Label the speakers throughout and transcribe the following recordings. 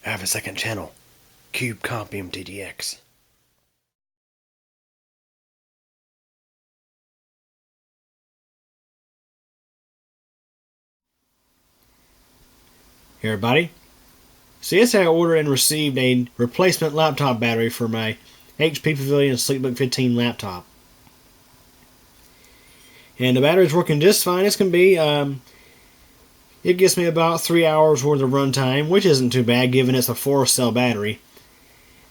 Speaker 1: I have a second channel, Cube Comp MTDX.
Speaker 2: Hey everybody. So yesterday I ordered and received a replacement laptop battery for my HP Pavilion Sleepbook 15 laptop. And the battery's working just fine as can be. It gives me about 3 hours worth of runtime, which isn't too bad given it's a 4-cell battery.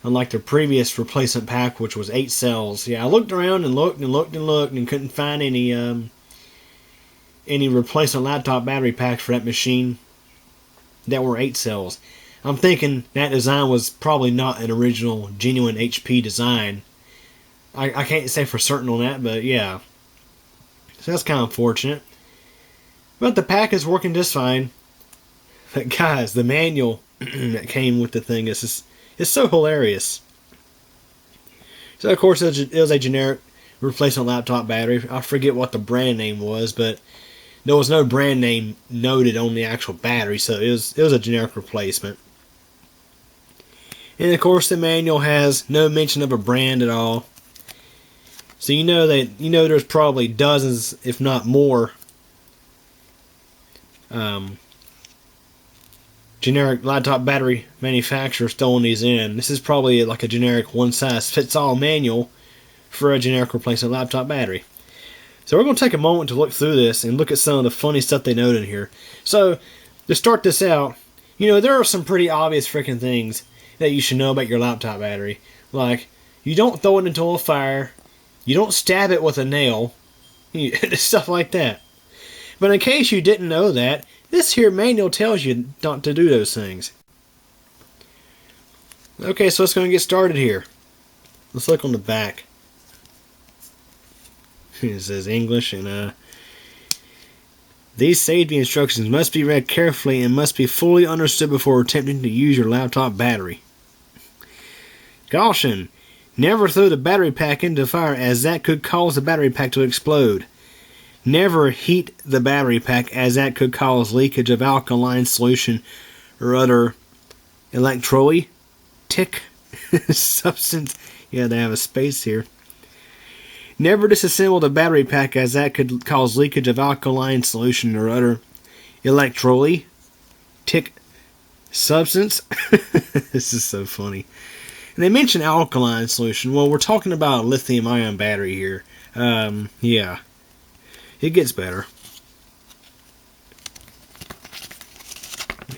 Speaker 2: Unlike the previous replacement pack, which was 8 cells. Yeah, I looked around and looked and looked and looked and couldn't find any replacement laptop battery packs for that machine that were 8 cells. I'm thinking that design was probably not an original, genuine HP design. I can't say for certain on that, but yeah. So that's kind of unfortunate. But the pack is working just fine. But guys, the manual that came with the thing is so hilarious. So of course it was a generic replacement laptop battery. I forget what the brand name was, but there was no brand name noted on the actual battery, so it was a generic replacement. And of course the manual has no mention of a brand at all. So you know there's probably dozens, if not more, generic laptop battery manufacturers throwing these in. This is probably like a generic one-size-fits-all manual for a generic replacement laptop battery. So we're going to take a moment to look through this and look at some of the funny stuff they note in here. So, to start this out, there are some pretty obvious freaking things that you should know about your laptop battery. Like, you don't throw it into a fire, you don't stab it with a nail, stuff like that. But in case you didn't know that, this here manual tells you not to do those things. Okay, so let's go and get started here. Let's look on the back. It says English, and these safety instructions must be read carefully and must be fully understood before attempting to use your laptop battery. Caution! Never throw the battery pack into the fire, as that could cause the battery pack to explode. Never heat the battery pack, as that could cause leakage of alkaline solution or other electrolytic substance. Yeah, they have a space here. Never disassemble the battery pack, as that could cause leakage of alkaline solution or other electrolytic substance. This is so funny. And they mention alkaline solution. Well, we're talking about a lithium-ion battery here. Yeah. It gets better.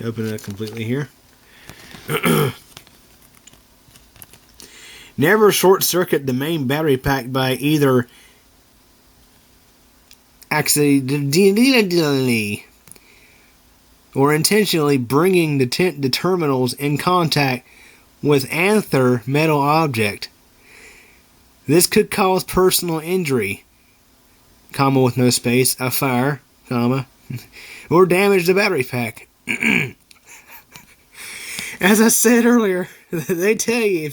Speaker 2: Open it up completely here. Never short-circuit the main battery pack by either accidentally or intentionally bringing the terminals in contact with another metal object. This could cause personal injury, comma with no space, a fire, comma, or damage the battery pack. As I said earlier, they tell you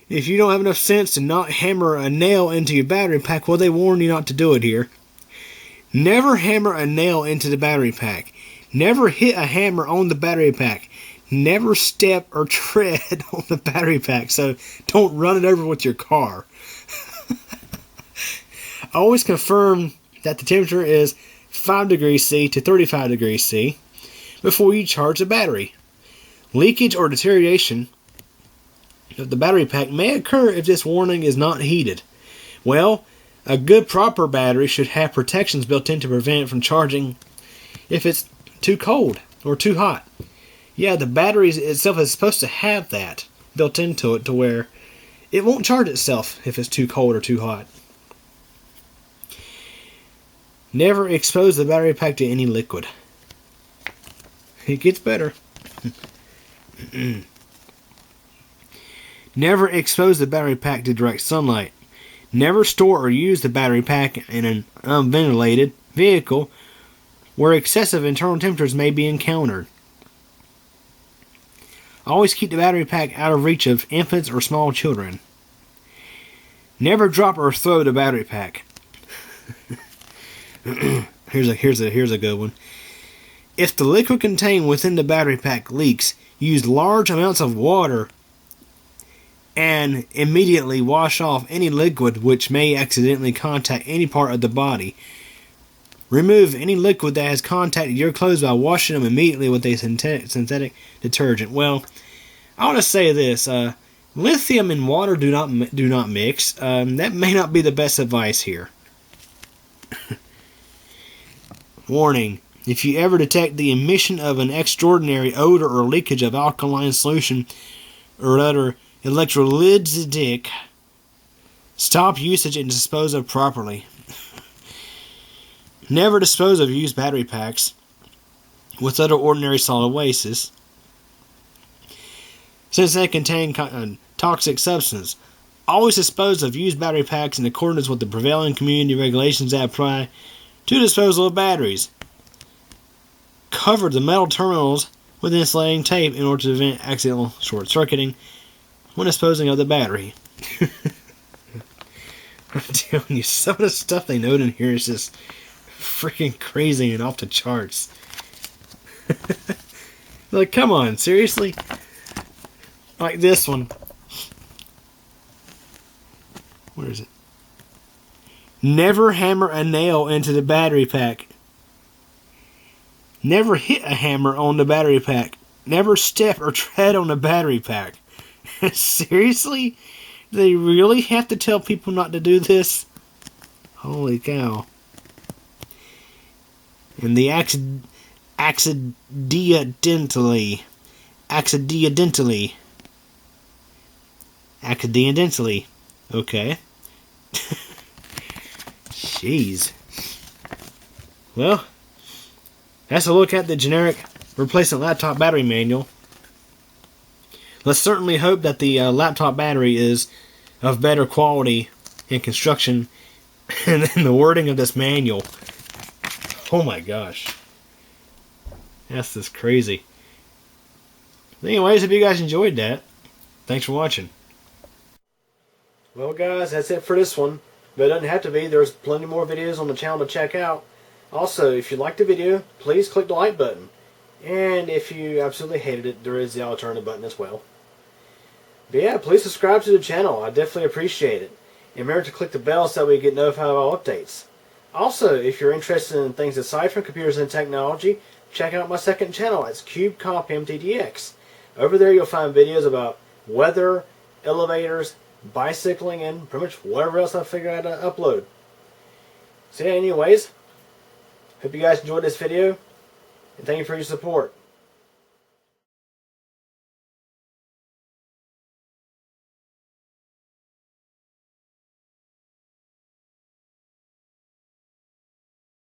Speaker 2: if you don't have enough sense to not hammer a nail into your battery pack, well, they warn you not to do it here. Never hammer a nail into the battery pack. Never hit a hammer on the battery pack. Never step or tread on the battery pack, so don't run it over with your car. Always confirm that the temperature is 5 degrees C to 35 degrees C before you charge the battery. Leakage or deterioration of the battery pack may occur if this warning is not heeded. Well, a good proper battery should have protections built in to prevent it from charging if it's too cold or too hot. Yeah, the battery itself is supposed to have that built into it to where it won't charge itself if it's too cold or too hot. Never expose the battery pack to any liquid. It gets better. Never expose the battery pack to direct sunlight. Never store or use the battery pack in an unventilated vehicle where excessive internal temperatures may be encountered. Always keep the battery pack out of reach of infants or small children. Never drop or throw the battery pack. Here's a good one. If the liquid contained within the battery pack leaks, use large amounts of water and immediately wash off any liquid which may accidentally contact any part of the body. Remove any liquid that has contacted your clothes by washing them immediately with a synthetic detergent. Well, I want to say this. Lithium and water do not mix. That may not be the best advice here. Warning. If you ever detect the emission of an extraordinary odor or leakage of alkaline solution or other electrolytic, stop usage and dispose of properly. Never dispose of used battery packs with other ordinary solid wastes, since they contain toxic substance. Always dispose of used battery packs in accordance with the prevailing community regulations that apply to disposal of batteries. Cover the metal terminals with insulating tape in order to prevent accidental short-circuiting when disposing of the battery. I'm telling you, some of the stuff they note in here is just freaking crazy and off the charts. Like, come on, seriously? Like this one. Where is it? Never hammer a nail into the battery pack. Never hit a hammer on the battery pack. Never step or tread on the battery pack. Seriously? Do they really have to tell people not to do this? Holy cow. And the accidentally. Okay. Jeez. Well, that's a look at the generic replacement laptop battery manual. Let's certainly hope that the laptop battery is of better quality in construction than the wording of this manual. Oh my gosh. That's just crazy. Anyways, hope you guys enjoyed that. Thanks for watching. Well guys, that's it for this one. But it doesn't have to be. There's plenty more videos on the channel to check out. Also, if you liked the video, please click the like button. And if you absolutely hated it, there is the alternative button as well. But yeah, please subscribe to the channel. I definitely appreciate it. And remember to click the bell so that we get notified of all updates. Also, if you're interested in things aside from computers and technology, check out my second channel. It's CubeCompMTDX. Over there you'll find videos about weather, elevators, bicycling, and pretty much whatever else I figure out to upload. So yeah, anyways, hope you guys enjoyed this video, and thank you for your support.